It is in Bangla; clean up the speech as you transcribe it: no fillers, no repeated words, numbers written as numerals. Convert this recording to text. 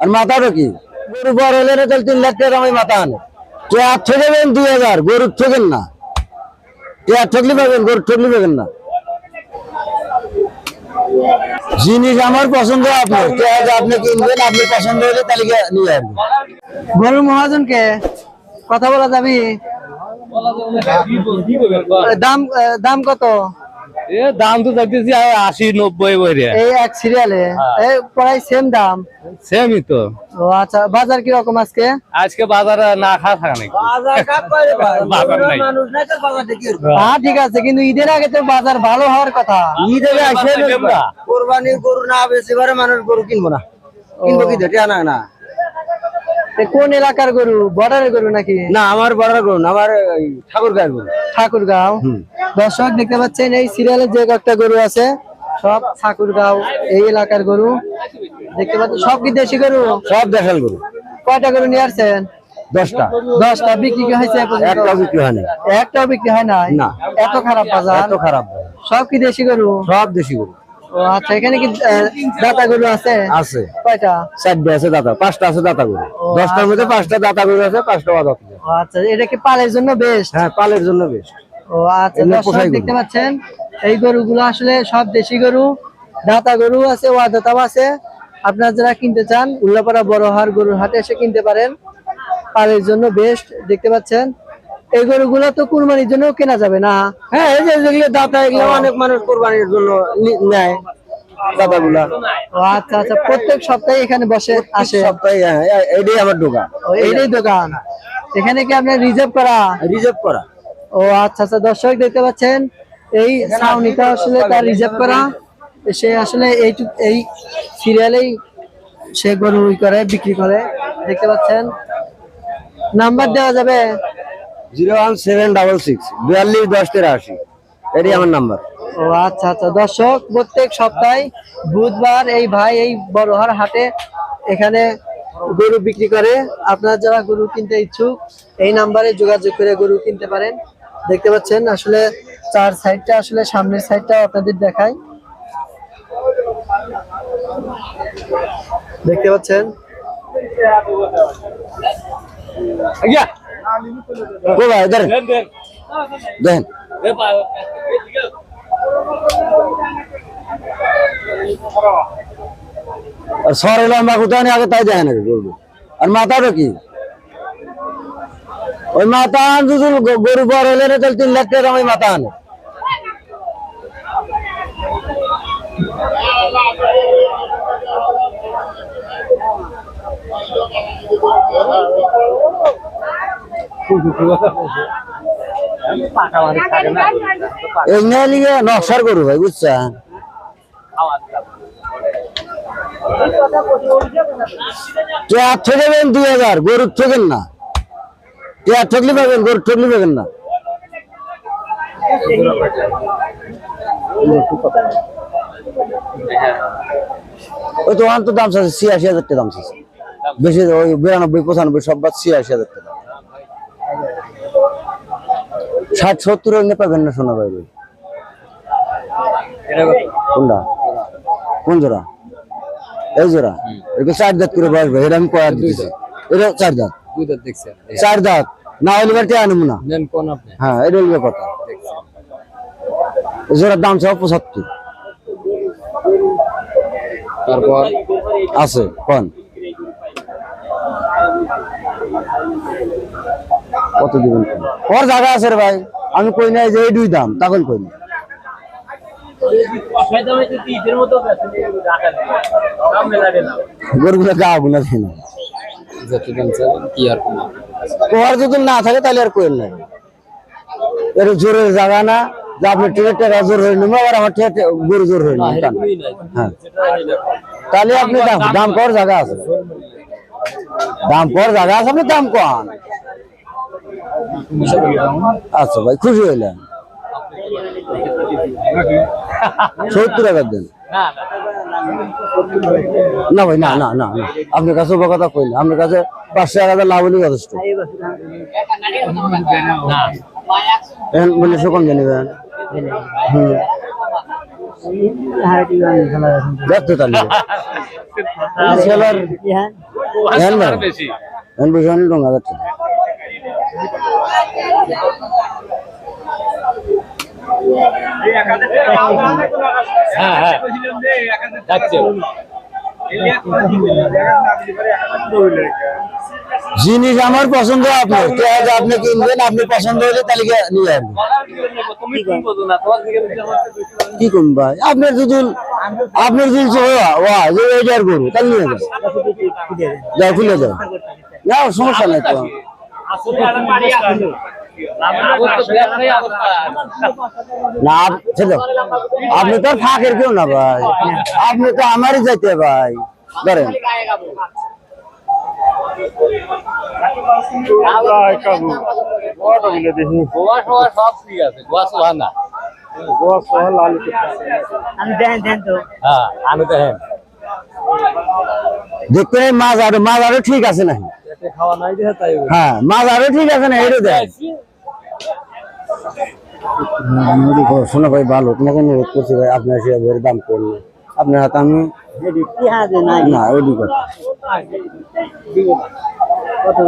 আর মাথাটা কি গরু বড় হলে না তাহলে 3 লাখ টাকা আমি মাথা আনে টেয়ার ঠকেবেন 2000 গরু ঠকেন না টেয়ার ঠকলি পাবেন গরু ঠকলি পাবেন না জিনিস আমার পছন্দ আপনার আপনি কিনবেন আপনি পছন্দ হলে তাহলে নিয়ে আসবেন গরু মহাজনকে কথা বলা যাবে দাম দাম কত দাম তো দেখতেছি 80-90 বইরে এই এক সিরিয়ালে প্রায় সেম দাম সেমই তো। ও আচ্ছা বাজার কি রকম আজকে আজকে বাজারে না খাওয়া থাকা নাকি বাজার নাই। হ্যাঁ ঠিক আছে কিন্তু ঈদের আগে তো বাজার ভালো হওয়ার কথা ঈদের আসে কোরবানির গরু না বেশি বারে মানুষ গরু কিনবো না কিনবো কি ধরে না না কোন এলাকার গরু বর্ডারের গরু নাকি না আমার বড় গরু না আমার ঠাকুরগাঁয়ের গরু ঠাকুরগাঁও দর্শক দেখতে পাচ্ছেন এই সিরিয়ালে যে কয়েকটা গরু আছে সব ঠাকুরগাঁও এই এলাকার গরু দেখতে পাচ্ছেন সব কি দেশি গরু সব দেশাল গরু কয়টা গরু নিয়ে আসছেন 10টা 10টা বিক্রি কি হয়েছে একটাও বিক্রি হয় না একটাও বিক্রি হয় না না এত খারাপ বাজার এত খারাপ সব কি দেশি গরু সব দেশি গরু ও আচ্ছা এখানে কি দাতা গরু আছে আছে কয়টা 4টা আছে দাতা 5টা আছে দাতা গরু 10টার মধ্যে 5টা দাতা গরু আছে 5টা বাদক ও আচ্ছা এটা কি পালের জন্য বেস্ট হ্যাঁ পালের জন্য বেশ ও আচ্ছা দর্শক দেখতে পাচ্ছেন এই গরুগুলো আসলে সব দেশি গরু দাতা গরু আছে ওয়াদাতাও আছে আপনারা যারা কিনতে চান উল্লাপাড়া বড়হাট গরুর হাটে এসে কিনতে পারেন পালের জন্য বেস্ট দেখতে পাচ্ছেন এই গরুগুলো তো কুরবানির জন্য কেনা যাবে না হ্যাঁ এই যে যেগুলো দাতা এগুলো অনেক মানুষ কোরবানির জন্য নেয় দাতাগুলা ও আচ্ছা আচ্ছা প্রত্যেক সপ্তাহে এখানে বসে আসে সপ্তাহে এইটাই আমার দোকান ও এইটাই দোকান এখানে কি আপনার রিজার্ভ করা ও আচ্ছা আচ্ছা দর্শক দেখতে পাচ্ছেন এই ছাউনিটা আসলে তার রিজার্ভ করা সে আসলে এই সিরিয়ালেই সে গরু বিক্রি করে দেখতে পাচ্ছেন নাম্বার দেওয়া যাবে 01766 42 10 83 এটাই আমার নাম্বার ও আচ্ছা আচ্ছা দর্শক প্রত্যেক সপ্তাহে বুধবার এই ভাই এই বড়হাট হাটে এখানে গরু বিক্রি করে আপনারা যারা গরু কিনতে ইচ্ছুক এই নাম্বারে যোগাযোগ করে গরু কিনতে পারেন দেখতে পাচ্ছেন আসলে চার সাইডটা আসলে সামনের সাইডটা আপনাদের দেখায় দেখতে পাচ্ছেন ও ভাই ধরেন দেন আর সরে লম্বা কোথায় আগে তাই দেখেন গরু আর মাথাটা কি ওই মাথা যদি গরু বড় হলে না তাহলে 3 লাখ টাকা আমি মাথা আনে নকশার গরু ভাই বুঝছেন টেয়ার ঠকেবেন 2000 গরু ঠকেন না টেয়ার ঠকলি পাবেন গরু ঠকলি পাবেন না ওই তো তো দাম আছে 86,000 টাকা দাম আছে বেশি ওই 92-95 সব বাদ 86,000 টাকা 60-70 এনে পাবেন না সোনা ভাই কোনটা কোন জোড়া এই জোড়া এটা 4 দাঁত করে বসবে এটা আমি কয়া দিতেছি এটা 4 দাঁত 2 দাঁত দেখছেন 4 দাঁত না হলে বাড়িতে আনবো না নেন কোন আপনি হ্যাঁ এটা হলো কথা জোড়ার দাম 75 তারপর আছে কোন কত দিবেন ওর জায়গা আছে রে ভাই আমি কই নাই যে এই দুই দাম তখন কই না গরুগুলো গা গুলা দেয় না কি আর কোয়ার যদি না থাকে তাহলে আর কোয়েল নাই এর জোরের জায়গা না যে আপনি ট্রেক্টর জোর হয়ে নেবো আবার আমার গরু জোর হয়ে নেবো হ্যাঁ তাহলে আপনি দাম কর জায়গা আছে দাম কর জায়গা আছে আপনি দাম কন আচ্ছা ভাই খুশি হইলেন 70 টাকা দেন না ভাই না না না না আপনার কাছে কথা কই না আপনার কাছে 500 টাকা লাভ হলে যথেষ্ট এখন বলে কম জানিবেন দেখতে তাহলে হ্যাঁ ভাই বেশি এখন বুঝানি ডোঙ্গা যাচ্ছে হ্যাঁ হ্যাঁ যাচ্ছে জিনিস আমার পছন্দ আপনার কে আজ আপনি কিনবেন আপনি পছন্দ হলে তাহলে নিয়ে আসবেন তুমি কি বলছো না তোমার দিকে কি করুন ভাই আপনার যদি যে এইটার গরু তাহলে নিয়ে যান যাও খুলে যাও না সমস্যা নাই তো না ছেলে আপনি তো আর ফাঁকের কেউ না ভাই আপনি তো আমারই যাইতে ভাই ধরেন গোয়া সোয়া সব ঠিক আছে গোয়া সোয়া না হ্যাঁ আমি তো হ্যাঁ দেখতে মাছ আরো ঠিক আছে না খাওয়া নাই দেখে তাই হ্যাঁ মাছ আরো ঠিক আছে না এটা দেখ শোনো ভাই ভালো তোমাকে অনুরোধ করছি ভাই আপনার সে দাম করলে আপনার হাতে আমি না ওই কথা কত